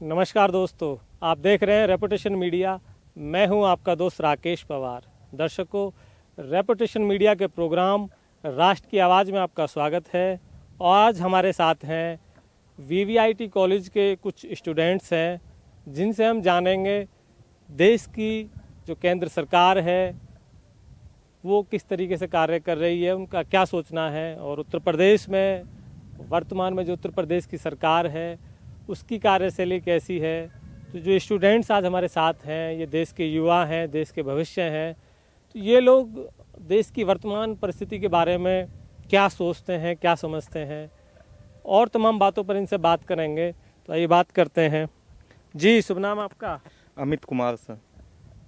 नमस्कार दोस्तों, आप देख रहे हैं रेपुटेशन मीडिया। मैं हूं आपका दोस्त राकेश पवार। दर्शकों, रेपुटेशन मीडिया के प्रोग्राम राष्ट्र की आवाज़ में आपका स्वागत है। और आज हमारे साथ हैं वीवीआईटी कॉलेज के कुछ स्टूडेंट्स हैं, जिनसे हम जानेंगे देश की जो केंद्र सरकार है वो किस तरीके से कार्य कर रही है, उनका क्या सोचना है, और उत्तर प्रदेश में वर्तमान में जो उत्तर प्रदेश की सरकार है उसकी कार्यशैली कैसी है। तो जो स्टूडेंट्स आज हमारे साथ हैं ये देश के युवा हैं, देश के भविष्य हैं। तो ये लोग देश की वर्तमान परिस्थिति के बारे में क्या सोचते हैं, क्या समझते हैं, और तमाम बातों पर इनसे बात करेंगे। तो आइए बात करते हैं। जी, शुभ नाम आपका? अमित कुमार सर।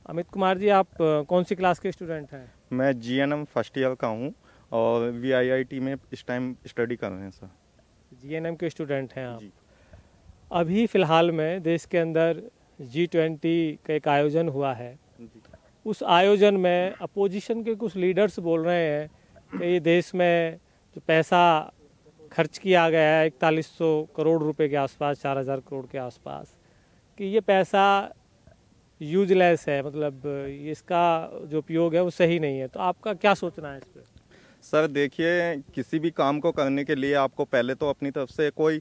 अमित कुमार जी, आप कौन सी क्लास के स्टूडेंट हैं? मैं जीएनएम फर्स्ट ईयर का हूँ और वीआईआईटी में इस टाइम स्टडी कर रहे हैं सर। जीएनएम के स्टूडेंट हैं आप? जी। अभी फ़िलहाल में देश के अंदर G20 का एक आयोजन हुआ है। जी। उस आयोजन में अपोजिशन के कुछ लीडर्स बोल रहे हैं कि ये देश में जो पैसा खर्च किया गया है 4100 करोड़ रुपए के आसपास, 4000 करोड़ के आसपास, कि ये पैसा यूजलेस है, मतलब इसका जो उपयोग है वो सही नहीं है। तो आपका क्या सोचना है इस पर? सर देखिए, किसी भी काम को करने के लिए आपको पहले तो अपनी तरफ से कोई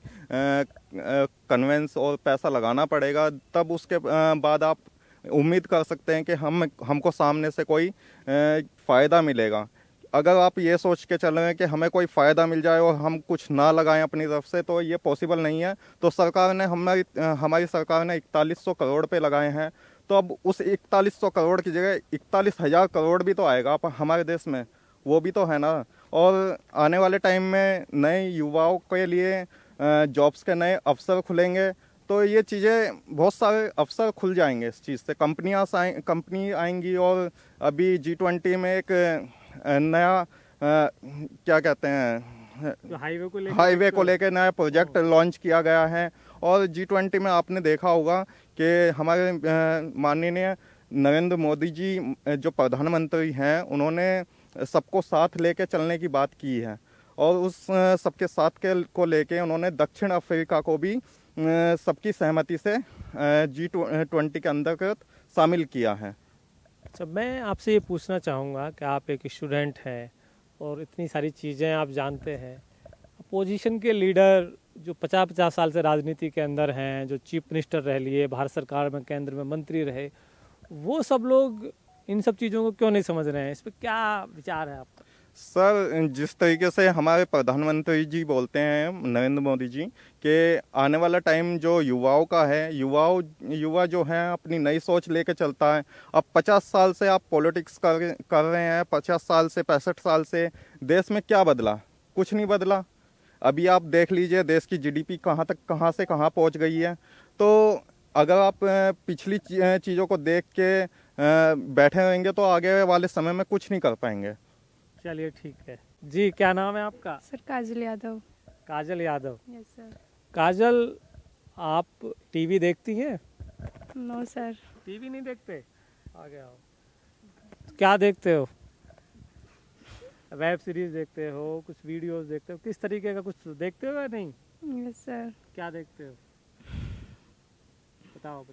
कन्वेंस और पैसा लगाना पड़ेगा, तब उसके बाद आप उम्मीद कर सकते हैं कि हमको सामने से कोई फ़ायदा मिलेगा। अगर आप ये सोच के चल रहे हैं कि हमें कोई फ़ायदा मिल जाए और हम कुछ ना लगाएं अपनी तरफ से, तो ये पॉसिबल नहीं है। तो सरकार ने हमारी सरकार ने 4100 करोड़ पे लगाए हैं, तो अब उस 4100 करोड़ की जगह 41,000 करोड़ भी तो आएगा हमारे देश में, वो भी तो है ना। और आने वाले टाइम में नए युवाओं के लिए जॉब्स के नए अवसर खुलेंगे, तो ये चीज़ें बहुत सारे अवसर खुल जाएंगे इस चीज़ से। कंपनी आएंगी और अभी G20 में एक नया क्या कहते हैं, हाईवे को लेकर नया प्रोजेक्ट लॉन्च किया गया है। और G20 में आपने देखा होगा कि हमारे माननीय नरेंद्र मोदी जी जो प्रधानमंत्री हैं, उन्होंने सबको साथ लेके चलने की बात की है। और उस सबके साथ को लेके उन्होंने दक्षिण अफ्रीका को भी सबकी सहमति से G20 के अंतर्गत शामिल किया है। अच्छा, मैं आपसे ये पूछना चाहूँगा कि आप एक स्टूडेंट हैं और इतनी सारी चीज़ें आप जानते हैं। अपोजिशन के लीडर जो 50-50 साल से राजनीति के अंदर हैं, जो चीफ मिनिस्टर रह लिए, भारत सरकार में केंद्र में मंत्री रहे, वो सब लोग इन सब चीज़ों को क्यों नहीं समझ रहे हैं? इस पर क्या विचार है आपका? सर, जिस तरीके से हमारे प्रधानमंत्री जी बोलते हैं, नरेंद्र मोदी जी, कि आने वाला टाइम जो युवाओं का है, युवा जो हैं अपनी नई सोच लेके चलता है। अब 50 साल से आप पॉलिटिक्स कर रहे हैं, 50 साल से 65 साल से देश में क्या बदला? कुछ नहीं बदला। अभी आप देख लीजिए देश की जीडीपी कहाँ से कहाँ पहुंच गई है। तो अगर आप पिछली चीज़ों को देख के बैठे रहेंगे तो आगे वाले समय में कुछ नहीं कर पाएंगे। चलिए, ठीक है जी। क्या नाम है आपका? Sir Kajal Yadav. Kajal Yadav. Yes sir. Kajal, आप टीवी देखती हैं? No sir. टीवी नहीं देखते? आगे आओ। तो क्या देखते हो? वेब सीरीज देखते हो, कुछ वीडियोस देखते हो, किस तरीके का कुछ देखते हो या नहीं? Yes sir. क्या देखते हो? बताओ।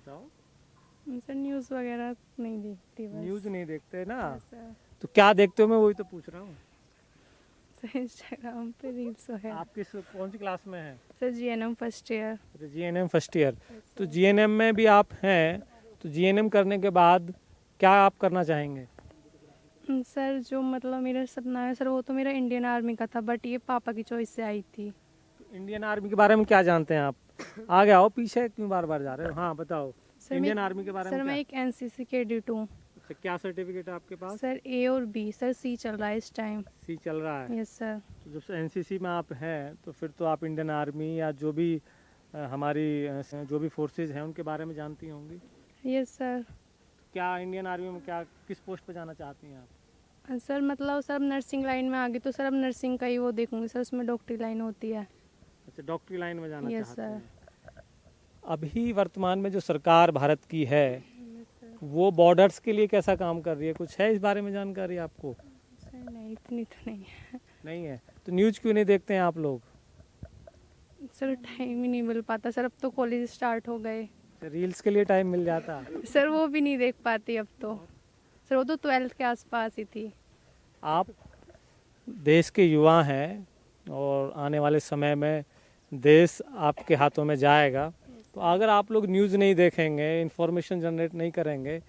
सर न्यूज़ वगैरह नहीं देखती बस। न्यूज़ नहीं देखते ना? Yes sir. तो क्या देखते हो, मैं वही तो पूछ रहा हूँ। सर इंस्टाग्राम पे रील्स वगैरह। आप कौन सी क्लास में हैं? Sir GNM first year. GNM first year. तो जीएनएम में भी आप हैं, तो जीएनएम करने के बाद क्या आप करना चाहेंगे? सर जो मतलब मेरा सपना है सर, वो तो मेरा इंडियन आर्मी का था, बट ये पापा की चॉइस से आई थी। तो इंडियन आर्मी के बारे में क्या जानते हैं आप? आगे आओ, पीछे क्यों बार जा रहे हो? हाँ बताओ, इंडियन आर्मी के बारे में। सर मैं एक एनसीसी कैडेट हूँ। अच्छा, क्या सर्टिफिकेट है आपके पास? सर ए और बी। सर सी चल रहा है इस टाइम। सी चल रहा है? Yes sir. तो जब एनसीसी में आप हैं तो फिर तो आप इंडियन आर्मी या जो भी हमारी जो भी फोर्सेज हैं उनके बारे में जानती होंगी। Yes sir. क्या इंडियन आर्मी में किस पोस्ट पर जाना चाहती हैं आप? सर मतलब सर अब नर्सिंग लाइन में आ गई, तो सर अब नर्सिंग का ही वो देखूंगी सर, उसमें डॉक्टरी लाइन होती है। अच्छा, डॉक्टरी लाइन में जाना यस चाहते सर। हैं। अभी वर्तमान में जो सरकार भारत की है वो बॉर्डर्स के लिए कैसा काम कर रही है? कुछ है इस बारे में जानकारी आपको? सर नहीं, इतनी तो नहीं है। नहीं है? तो न्यूज़ क्यों नहीं देखते हैं आप लोग? सर टाइम ही नहीं मिल पाता सर, अब तो कॉलेज स्टार्ट हो गए। रील्स के लिए टाइम मिल जाता। सर वो भी नहीं देख पाती अब तो। सर वो तो 12th के आसपास ही थी। आप देश के युवा हैं और आने वाले समय में देश आपके हाथों में जाएगा, तो अगर आप लोग न्यूज़ नहीं देखेंगे, इंफॉर्मेशन जनरेट नहीं करेंगे,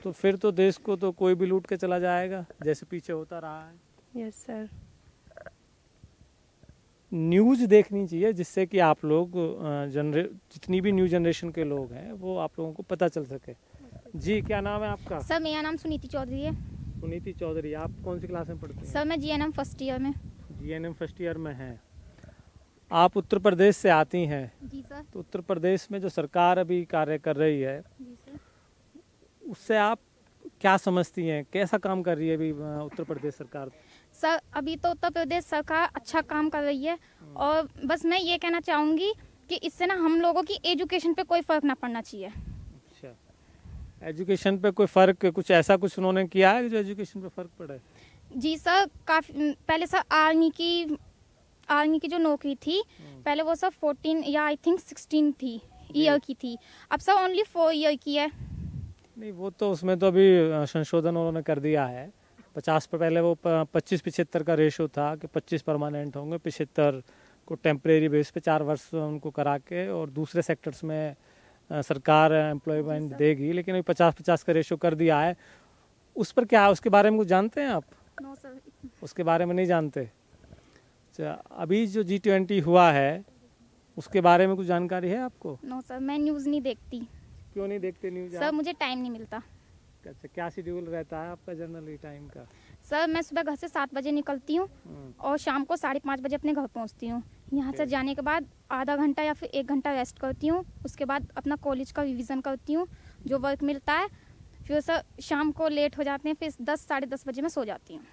तो फिर तो देश को तो कोई भी लूट के चला जाएगा, जैसे पीछे होता रहा है। Yes sir. न्यूज़ देखनी चाहिए जिससे कि आप लोग जितनी भी न्यू जनरेशन के लोग हैं वो आप लोगों को पता चल सके। जी, क्या नाम है आपका? सर मेरा नाम सुनीति चौधरी है। सुनीति चौधरी, आप कौन सी क्लास में पढ़ते हैं? सर मैं जीएनएम फर्स्ट ईयर में। जीएनएम फर्स्ट ईयर में हैं। आप उत्तर प्रदेश से आती हैं, जी सर। तो उत्तर प्रदेश में जो सरकार अभी कार्य कर रही है जी सर। उससे आप क्या समझती हैं, कैसा काम कर रही है अभी उत्तर प्रदेश सरकार? सर अभी तो उत्तर प्रदेश सरकार अच्छा काम कर रही है और बस मैं ये कहना चाहूँगी कि इससे ना हम लोगों की एजुकेशन पे कोई फ़र्क ना पड़ना चाहिए। अच्छा, एजुकेशन पे कोई फ़र्क, कुछ ऐसा कुछ उन्होंने किया है जो एजुकेशन पे फ़र्क पड़े? जी सर, काफ़ी पहले सर आर्मी की जो नौकरी थी पहले वो सर 14 या आई थिंक 16 थी ईयर की थी, अब सर ओनली 4 ईयर की है। नहीं, वो तो उसमें तो अभी संशोधन उन्होंने कर दिया है। 50 पर पहले वो 25-75 का रेशो था कि 25 परमानेंट होंगे, 75 को टेम्परेरी बेस पे 4 वर्ष उनको करा के और दूसरे सेक्टर्स में सरकार एम्प्लॉयमेंट देगी, लेकिन अभी 50-50 का रेशो कर दिया है। उस पर क्या है, उसके बारे में कुछ जानते हैं आप? No sir. उसके बारे में नहीं जानते? अच्छा, अभी जो G20 हुआ है उसके बारे में कुछ जानकारी है आपको? नो सर, मैं न्यूज़ नहीं देखती। क्यों नहीं देखते न्यूज़ सर आप? मुझे टाइम नहीं मिलता। अच्छा, क्या शेड्यूल रहता है आपका जनरली टाइम का? सर मैं सुबह घर से 7 बजे निकलती हूँ और शाम को 5:30 बजे अपने घर पहुँचती हूँ। यहाँ से जाने के बाद आधा घंटा या फिर 1 घंटा रेस्ट करती हूँ, उसके बाद अपना कॉलेज का रिवीजन करती हूँ जो वर्क मिलता है, फिर सर शाम को लेट हो जाते हैं, फिर 10 साढ़े 10 बजे मैं सो जाती हूँ।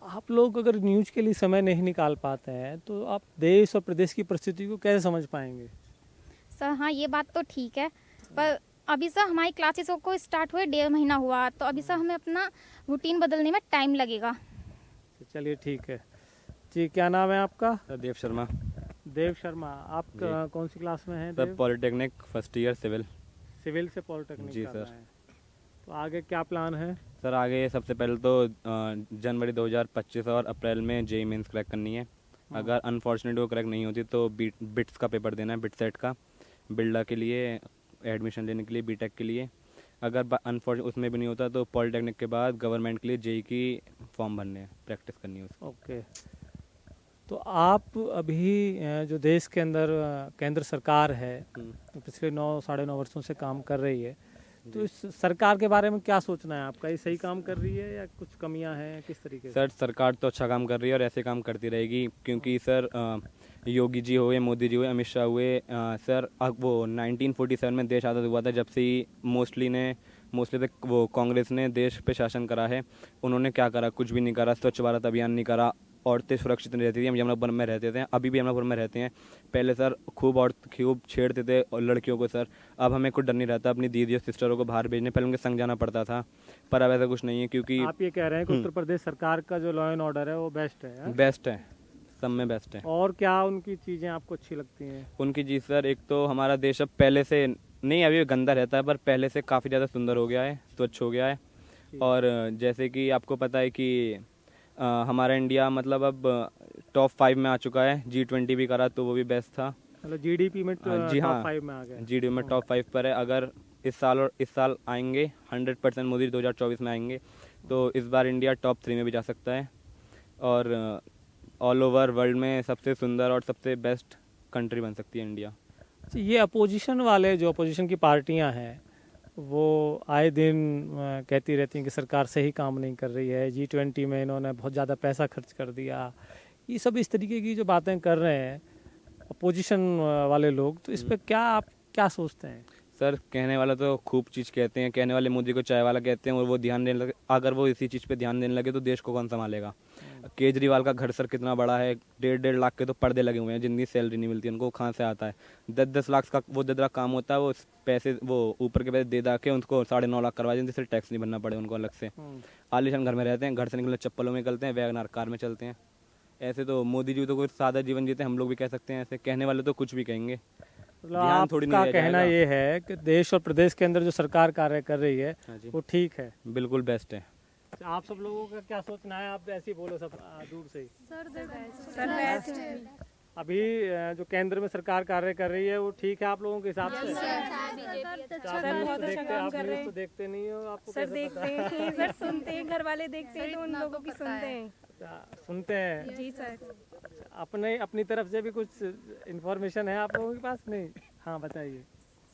आप लोग अगर न्यूज़ के लिए समय नहीं निकाल पाते हैं तो आप देश और प्रदेश की परिस्थिति को कैसे समझ पाएंगे? सर हाँ, ये बात तो ठीक है, पर अभी सर हमारी क्लासेस को स्टार्ट हुए 1.5 महीना हुआ, तो अभी सर हमें अपना रूटीन बदलने में टाइम लगेगा। तो चलिए ठीक है जी। क्या नाम है आपका? देव शर्मा। देव शर्मा, आप कौन सी क्लास में हैं? Sir polytechnic first year civil. Civil से पॉलिटेक्निक जी कर सर। रहे हैं। तो आगे क्या प्लान है? सर आगे सबसे पहले तो जनवरी 2025 और अप्रैल में जेई मेंस क्रैक करनी है। अगर अनफॉर्चुनेट वो क्रैक नहीं होती तो बिट्स का पेपर देना है, बिट सेट का, बिल्डा के लिए एडमिशन लेने के लिए, बीटेक के लिए। अगर अनफॉर्चुनेट उसमें भी नहीं होता तो पॉलिटेक्निक के बाद गवर्नमेंट के लिए जेई की फॉर्म भरने हैं, प्रैक्टिस करनी है उसकी। ओके, तो आप अभी जो देश के अंदर केंद्र सरकार है तो पिछले 9 साढ़े 9 वर्षों से काम कर रही है, तो इस सरकार के बारे में क्या सोचना है आपका? ये सही काम कर रही है या कुछ कमियां हैं, किस तरीके से? सर सरकार तो अच्छा काम कर रही है और ऐसे काम करती रहेगी, क्योंकि सर योगी जी हुए, मोदी जी हुए, अमित शाह हुए, सर अब वो 1947 में देश आज़ाद हुआ था, जब से ही मोस्टली तक वो कांग्रेस ने देश पे शासन करा है। उन्होंने क्या करा? कुछ भी नहीं करा। स्वच्छ भारत अभियान नहीं करा, औरतें सुरक्षित नहीं रहती थी। हम यमुनापुर में रहते थे, अभी भी यमुनापुर में रहते हैं। पहले सर खूब छेड़ते थे और लड़कियों को सर, अब हमें कुछ डर नहीं रहता अपनी दीदी और सिस्टरों को बाहर भेजने, पहले उनके संग जाना पड़ता था, पर अब ऐसा कुछ नहीं है, क्योंकि आप ये कह रहे हैं कि उत्तर प्रदेश सरकार का जो लॉ एंड ऑर्डर है वो बेस्ट है, हाँ? बेस्ट है, सब में बेस्ट है। और क्या उनकी चीज़ें आपको अच्छी लगती हैं? उनकी जी सर, एक तो हमारा देश अब पहले से नहीं, अभी भी गंदा रहता है, पर पहले से काफ़ी ज़्यादा सुंदर हो गया है, स्वच्छ हो गया है। और जैसे कि आपको पता है कि हमारा इंडिया मतलब अब टॉप 5 में आ चुका है। G20 भी करा तो वो भी बेस्ट था। मतलब जीडीपी में जी हाँ, टॉप 5 में आ गए। GDP में टॉप 5 पर है। अगर इस साल आएंगे 100% मोदी 2024 में आएंगे तो इस बार इंडिया टॉप 3 में भी जा सकता है और ऑल ओवर वर्ल्ड में सबसे सुंदर और सबसे बेस्ट कंट्री बन सकती है इंडिया। ये अपोजिशन वाले, जो अपोजिशन की पार्टियां हैं, वो आए दिन कहती रहती हैं कि सरकार सही काम नहीं कर रही है, G20 में इन्होंने बहुत ज़्यादा पैसा खर्च कर दिया, ये सब इस तरीके की जो बातें कर रहे हैं अपोजिशन वाले लोग, तो इस पर आप क्या सोचते हैं? सर कहने वाला तो खूब चीज़ कहते हैं, कहने वाले मोदी को चाय वाला कहते हैं, और वो ध्यान देने लगे, अगर वो इसी चीज़ पे ध्यान देने लगे तो देश को कौन संभालेगा। केजरीवाल का घर सर कितना बड़ा है, 1.5 लाख के तो पर्दे लगे हुए हैं, जिनकी सैलरी नहीं मिलती उनको, कहाँ से आता है? 10-10 लाख का वो ददरा काम होता है, वो पैसे वो ऊपर के पैसे दे दा के उनको 9.5 लाख करवा दें, जिससे टैक्स नहीं भरना पड़े उनको अलग से। आलीशान घर में रहते हैं, घर से निकलने चप्पलों में निकलते हैं, वैगनार कार में चलते हैं, ऐसे तो मोदी जी तो कुछ सादा जीवन जीते, हम लोग भी कह सकते हैं, ऐसे कहने वाले तो कुछ भी कहेंगे। मतलब ध्यान थोड़ी नहीं आपका दिया कहना जाएगा। ये है कि देश और प्रदेश के अंदर जो सरकार कार्य कर रही है हाँ जी, वो ठीक है। बिल्कुल बेस्ट है। आप सब लोगों का क्या सोचना है? आप ऐसे ही बोलो सब दूर से ही। सर बेस्ट अभी जो केंद्र में सरकार कार्य कर रही है वो ठीक है आप लोगों के हिसाब से? सर बहुत अच्छा काम कर रहे तो हैं देखते नहीं हो, आपको सर, कैसे पता? देखते हैं सर, सुनते हैं, घर वाले देखते हैं तो उन लोगों की सुनते हैं। अच्छा, सुनते हैं। जी सर। अपने अपनी तरफ से भी कुछ इन्फॉर्मेशन है आप लोगों के पास? नहीं। हाँ बताइए।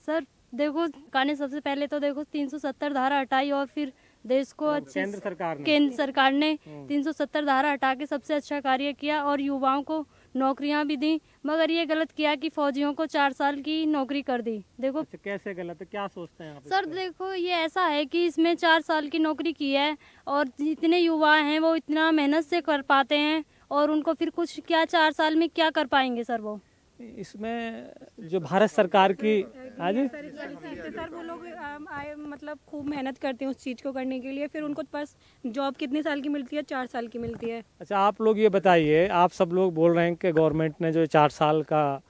सर देखो, सरकार ने सबसे पहले तो देखो 370 धारा हटाई और फिर देश को अच्छे केंद्र सरकार ने केंद्र सरकार ने 370 धारा हटा के सबसे अच्छा कार्य किया और युवाओं को नौकरियां भी दी। मगर ये गलत किया कि फौजियों को 4 साल की नौकरी कर दी। देखो अच्छा, कैसे गलत है? क्या सोचते हैं आप इस सर, पे? देखो ये ऐसा है कि इसमें 4 साल की नौकरी की है और जितने युवा हैं वो इतना मेहनत से कर पाते हैं और उनको फिर कुछ क्या 4 साल में क्या कर पाएंगे सर वो। इसमें जो भारत सरकार की, हाँ जी, सर वो लोग आए मतलब खूब मेहनत करते हैं उस चीज़ को करने के लिए, फिर उनको पास जॉब कितने साल की मिलती है? 4 साल की मिलती है। अच्छा आप लोग ये बताइए, आप सब लोग बोल रहे हैं कि गवर्नमेंट ने जो 4 साल का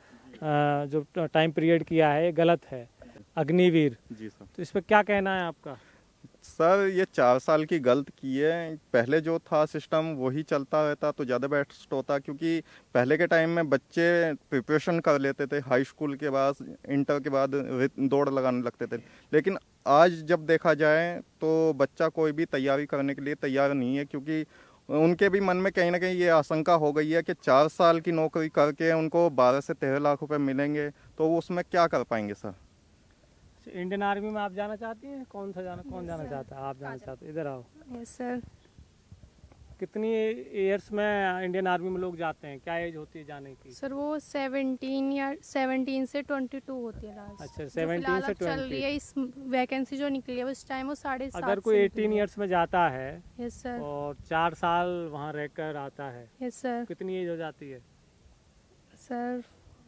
जो टाइम पीरियड किया है ये गलत है, अग्निवीर, जी सर। तो इस पर क्या कहना है आपका? सर ये 4 साल की गलत की है। पहले जो था सिस्टम वही चलता रहता तो ज़्यादा बेस्ट होता, क्योंकि पहले के टाइम में बच्चे प्रिपरेशन कर लेते थे, हाई स्कूल के बाद इंटर के बाद दौड़ लगाने लगते थे। लेकिन आज जब देखा जाए तो बच्चा कोई भी तैयारी करने के लिए तैयार नहीं है, क्योंकि उनके भी मन में कहीं ना कहीं ये आशंका हो गई है कि 4 साल की नौकरी करके उनको 12 से 13 लाख रुपए मिलेंगे, तो वो उसमें क्या कर पाएंगे सर? इंडियन आर्मी में आप जाना चाहती हैं? कौन जाना चाहता है? आप जाना चाहते हैं? इधर आओ। Yes sir. कितनी इयर्स में इंडियन आर्मी में लोग जाते हैं? क्या एज होती है जाने की? सर वो 17 से 22 होती है लास्ट। अच्छा, जो 17 फिलहाल से अब चल रही है, इस वैकेंसी जो निकली है उस टाइम वो 7.5 अगर कोई 18 इयर्स में जाता है यस सर। और 4 साल वहाँ रहकर आता है, यस सर। कितनी एज हो जाती है? सर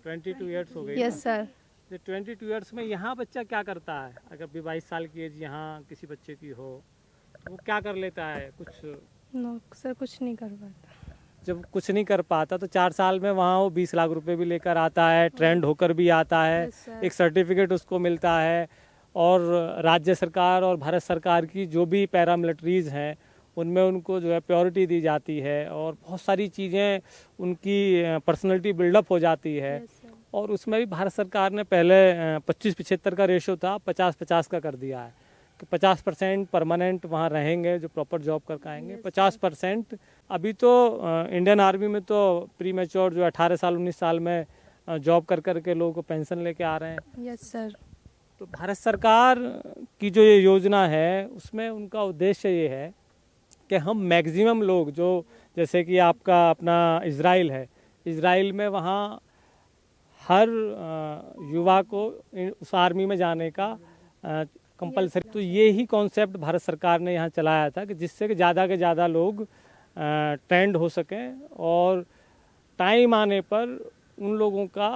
22 इयर्स हो गई ना? Yes sir. तो 22 इयर्स में यहाँ बच्चा क्या करता है? अगर भी 22 साल की एज यहाँ किसी बच्चे की हो तो वो क्या कर लेता है? कुछ नो सर, कुछ नहीं कर पाता। जब कुछ नहीं कर पाता तो 4 साल में वहाँ वो 20 लाख रुपए भी लेकर आता है, ट्रेंड होकर भी आता है, Yes, sir. एक सर्टिफिकेट उसको मिलता है और राज्य सरकार और भारत सरकार की जो भी पैरामिलिट्रीज हैं उनमें उनको जो है प्योरिटी दी जाती है और बहुत सारी चीज़ें उनकी पर्सनैलिटी बिल्डअप हो जाती है। Yes, sir. और उसमें भी भारत सरकार ने पहले 25-75 का रेशो था, 50-50 का कर दिया है कि 50% परमानेंट वहाँ रहेंगे जो प्रॉपर जॉब करके आएंगे, 50% अभी तो इंडियन आर्मी में तो प्री मैच्योर जो 18 साल 19 साल में जॉब कर के लोगों को पेंशन लेके आ रहे हैं। Yes sir. तो भारत सरकार की जो ये योजना है उसमें उनका उद्देश्य ये है कि हम मैक्सिमम लोग जो, जैसे कि आपका अपना इजराइल है, इजराइल में वहाँ हर युवा को उस आर्मी में जाने का कंपलसरी, तो ये ही कॉन्सेप्ट भारत सरकार ने यहाँ चलाया था कि जिससे कि ज़्यादा के ज़्यादा लोग ट्रेंड हो सकें और टाइम आने पर उन लोगों का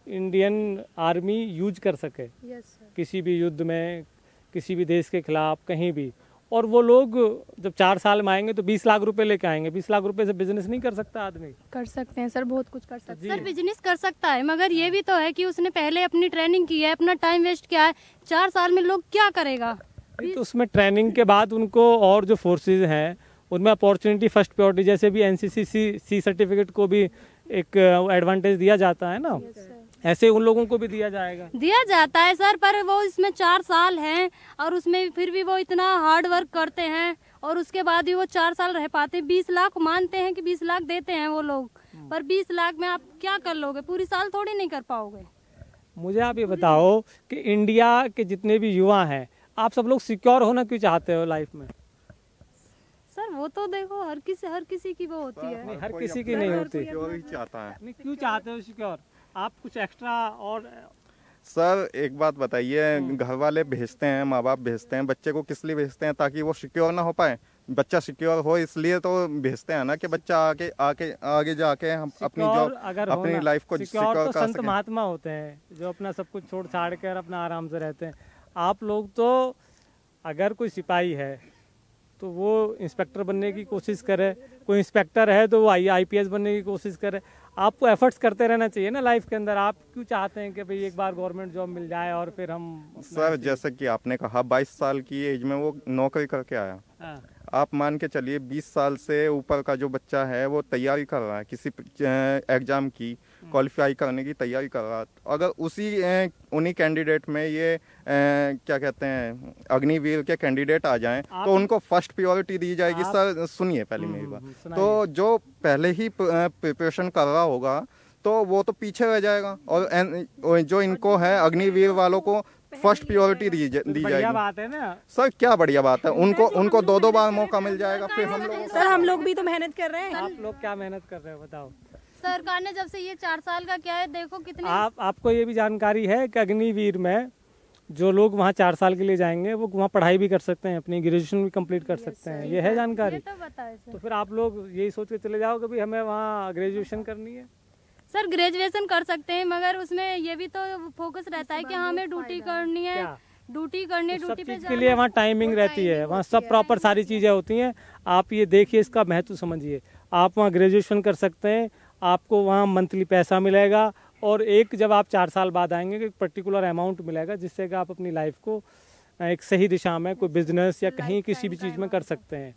इंडियन आर्मी यूज कर सके यस सर। किसी भी युद्ध में, किसी भी देश के खिलाफ, कहीं भी। और वो लोग जब 4 साल में आएंगे तो 20 लाख रुपए लेके आएंगे। 20 लाख रुपए से बिजनेस नहीं कर सकता आदमी? कर सकते हैं सर, बहुत कुछ कर सकते सर बिजनेस कर सकता है, मगर ये भी तो है कि उसने पहले अपनी ट्रेनिंग की है, अपना टाइम वेस्ट किया है। 4 साल में लोग क्या करेगा? नहीं, तो उसमें ट्रेनिंग के बाद उनको और जो फोर्सेज हैं उनमें अपॉर्चुनिटी फर्स्ट प्रायोरिटी, जैसे भी एनसीसी सी सर्टिफिकेट को भी एक एडवांटेज दिया जाता है ना, ऐसे उन लोगों को भी दिया जाएगा। दिया जाता है सर, पर वो इसमें 4 साल हैं और उसमें फिर भी वो इतना हार्ड वर्क करते हैं और उसके बाद भी वो 4 साल रह पाते। 20 लाख मानते हैं कि 20 लाख देते हैं वो लोग, पर 20 लाख में आप क्या कर लोगे? पूरी साल थोड़ी नहीं कर पाओगे। मुझे आप ये बताओ कि इंडिया के जितने भी युवा हैं, आप सब लोग सिक्योर होना क्यों चाहते हो लाइफ में? सर वो तो देखो हर किसी की वो होती है। नहीं, हर किसी की नहीं होती। सिक्योर ही चाहता है। नहीं, क्यों चाहते हो सिक्योर? आप कुछ एक्स्ट्रा और सर एक बात बताइए, घर वाले भेजते हैं, माँ बाप भेजते हैं, बच्चे को किस लिए भेजते हैं? ताकि वो सिक्योर ना हो पाए। बच्चा सिक्योर हो इसलिए तो भेजते हैं ना, कि बच्चा आगे जाके हम अपनी जॉब, अपनी लाइफ को सिक्योर सिक्योर तो कर संत सकें। महात्मा होते हैं जो अपना सब कुछ छोड़ छाड़ कर अपना आराम से रहते हैं। आप लोग तो, अगर कोई सिपाही है तो वो इंस्पेक्टर बनने की कोशिश करे, कोई इंस्पेक्टर है तो वो IPS बनने की कोशिश करे। आपको एफर्ट्स करते रहना चाहिए ना लाइफ के अंदर। आप क्यों चाहते हैं कि भाई एक बार गवर्नमेंट जॉब मिल जाए और फिर हम सर जैसे कि आपने कहा 22 साल की एज में वो नौकरी करके आया। हाँ, आप मान के चलिए 20 साल से ऊपर का जो बच्चा है वो तैयारी कर रहा है किसी एग्जाम की, क्वालिफाई करने की तैयारी कर रहा है। अगर उन्हीं कैंडिडेट में ये क्या कहते हैं अग्निवीर के कैंडिडेट आ जाएं तो उनको फर्स्ट प्रायोरिटी दी जाएगी। सर सुनिए पहले मेरी बात। तो जो पहले ही प्रिपरेशन कर रहा होगा तो वो तो पीछे रह जाएगा, और जो इनको है अग्निवीर वालों को फर्स्ट प्रायोरिटी दी बढ़िया जाएगी। बात है ना। सर क्या बढ़िया बात है, उनको 2-2 बार मौका मिल जाएगा। फिर हम लोग सर हम लोग भी तो मेहनत कर रहे हैं। आप लोग क्या मेहनत कर रहे हो बताओ। सरकार ने जब से ये 4 साल का क्या है, देखो कितने आपको ये भी जानकारी है कि अग्निवीर में जो लोग वहाँ 4 साल के लिए जाएंगे वो वहाँ पढ़ाई भी कर सकते हैं, अपनी ग्रेजुएशन भी कंप्लीट कर सकते हैं। ये है जानकारी। ये तो बताए तो सर। फिर आप लोग यही सोच के चले जाओ कि भाई हमें वहाँ ग्रेजुएशन करनी है। सर ग्रेजुएशन कर सकते हैं, मगर उसमें ये भी तो फोकस रहता है कि हमें ड्यूटी करनी है, क्या? ड्यूटी करनी, सब ड्यूटी पे चीज़ के लिए वहाँ टाइमिंग रहती है, वहाँ सब प्रॉपर सारी चीज़ें होती हैं। आप ये देखिए, इसका महत्व समझिए। आप वहाँ ग्रेजुएशन कर सकते हैं, आपको वहाँ मंथली पैसा मिलेगा, और एक जब आप 4 साल बाद आएंगे एक पर्टिकुलर अमाउंट मिलेगा जिससे कि आप अपनी लाइफ को एक सही दिशा में कोई बिजनेस या कहीं किसी भी चीज़ में कर सकते हैं।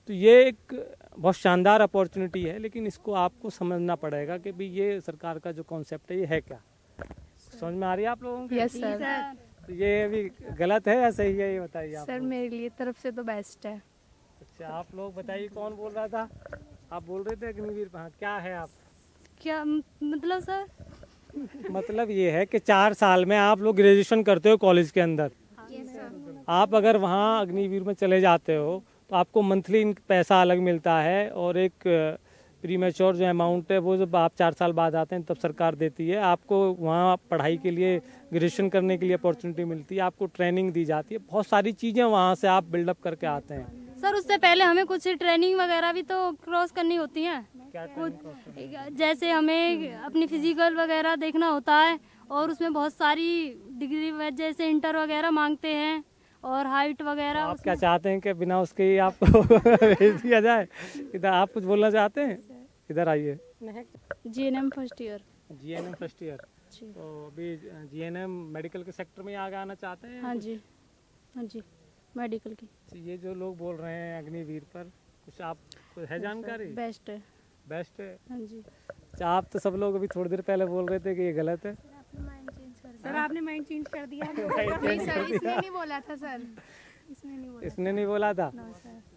तो ये एक बहुत शानदार अपॉर्चुनिटी है, लेकिन इसको आपको समझना पड़ेगा कि भाई ये सरकार का जो कॉन्सेप्ट है ये है क्या। समझ में आ रही है आप लोगों को? Yes sir. तो ये अभी गलत है या सही है, ये बताइए आप सर लोग। मेरे लिए तरफ से तो बेस्ट है। अच्छा आप लोग बताइए, कौन बोल रहा था? आप बोल रहे थे अग्निवीर। हाँ, क्या है आप? क्या मतलब सर? मतलब ये है कि 4 साल में आप लोग ग्रेजुएशन करते हो कॉलेज के अंदर। आप अगर वहाँ अग्निवीर में चले जाते हो तो आपको मंथली पैसा अलग मिलता है, और एक प्रीमेच्योर जो अमाउंट है वो जब आप 4 साल बाद आते हैं तब सरकार देती है। आपको वहाँ पढ़ाई के लिए, ग्रेजुएशन करने के लिए अपॉर्चुनिटी मिलती है, आपको ट्रेनिंग दी जाती है, बहुत सारी चीज़ें वहाँ से आप बिल्डअप करके आते हैं। सर उससे पहले हमें कुछ ट्रेनिंग वगैरह भी तो क्रॉस करनी होती है। कुछ जैसे हमें अपनी फिजिकल वगैरह देखना होता है, और उसमें बहुत सारी डिग्री जैसे इंटर वगैरह मांगते हैं, और हाइट वगैरह। आप क्या चाहते हैं कि बिना उसके ही आपको भेज दिया जाए? इधर आप कुछ बोलना चाहते हैं? इधर आइए। GNM first year. GNM first year. तो अभी GNM मेडिकल के सेक्टर में आगे आना चाहते हैं? हाँ जी, हाँ जी, मेडिकल की। तो ये जो लोग बोल रहे हैं अग्निवीर पर, कुछ आप है जानकारी? बेस्ट है। बेस्ट है। हाँ जी। अच्छा, आप तो सब लोग अभी थोड़ी देर पहले बोल रहे थे कि ये गलत है। सर आपने माइंड चेंज कर दिया। नहीं सर, इसने नहीं बोला था सर, इसने नहीं बोला। इसने नहीं बोला था?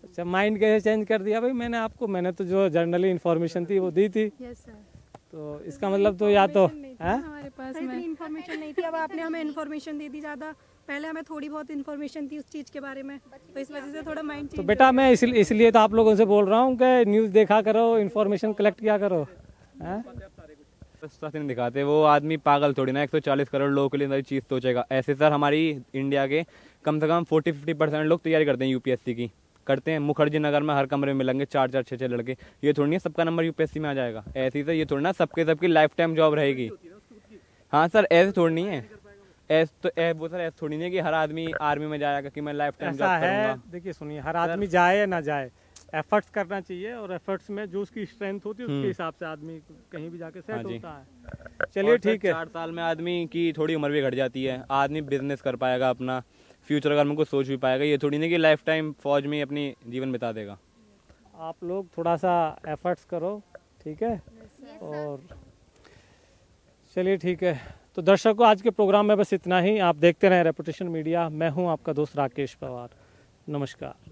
अच्छा, माइंड कैसे चेंज कर दिया भाई? मैंने तो जो जनरली इन्फॉर्मेशन थी वो दी थी। Yes sir. तो इसका मतलब तो या तो है हमारे पास सर में इतनी इन्फॉर्मेशन नहीं थी, अब आपने हमें इन्फॉर्मेशन दे दी ज़्यादा। पहले हमें थोड़ी बहुत इन्फॉर्मेशन थी उस चीज़ के बारे में, तो इस वजह से थोड़ा माइंड तो चेंज। बेटा मैं इसलिए तो आप लोगों से बोल रहा हूँ कि न्यूज़ देखा करो, इन्फॉर्मेशन कलेक्ट किया करो। हैं? सस्ता नहीं दिखाते, वो आदमी पागल थोड़ी ना 140 करोड़ लोगों के लिए नई चीज़ सोचेगा। ऐसे सर हमारी इंडिया के कम से कम 40-50% लोग तैयारी करते हैं UPSC की, करते हैं। मुखर्जी नगर में हर कमरे में मिलेंगे 4-4, 6-6 लड़के। ये थोड़ी नहीं सबका नंबर UPSC में आ जाएगा। ऐसे ही सर ये थोड़ी ना सबकी लाइफ टाइम जॉब रहेगी। हाँ सर, ऐसे थोड़ी नहीं है। वो सर ऐसे थोड़ी नहीं है कि हर आदमी आर्मी में जाएगा कि मैं लाइफ टाइम ऐसा जॉब है, करूंगा। देखिए सुनिए, हर आदमी जाए या ना जाए, एफर्ट्स करना चाहिए, और एफर्ट्स में जो उसकी स्ट्रेंथ होती है उसके हिसाब से आदमी कहीं भी जाके सेट हाँ जी। होता है। चलिए ठीक है। 4 साल में आदमी की थोड़ी उम्र भी घट जाती है, आदमी बिजनेस कर पाएगा, अपना फ्यूचर का कुछ सोच भी पाएगा। ये थोड़ी नहीं कि लाइफ टाइम फौज में ही अपनी जीवन बिता देगा। आप लोग थोड़ा सा एफर्ट्स करो, ठीक है? और चलिए ठीक है। तो दर्शकों, आज के प्रोग्राम में बस इतना ही। आप देखते रहें रेपुटेशन मीडिया। मैं हूं आपका दोस्त राकेश पवार। नमस्कार।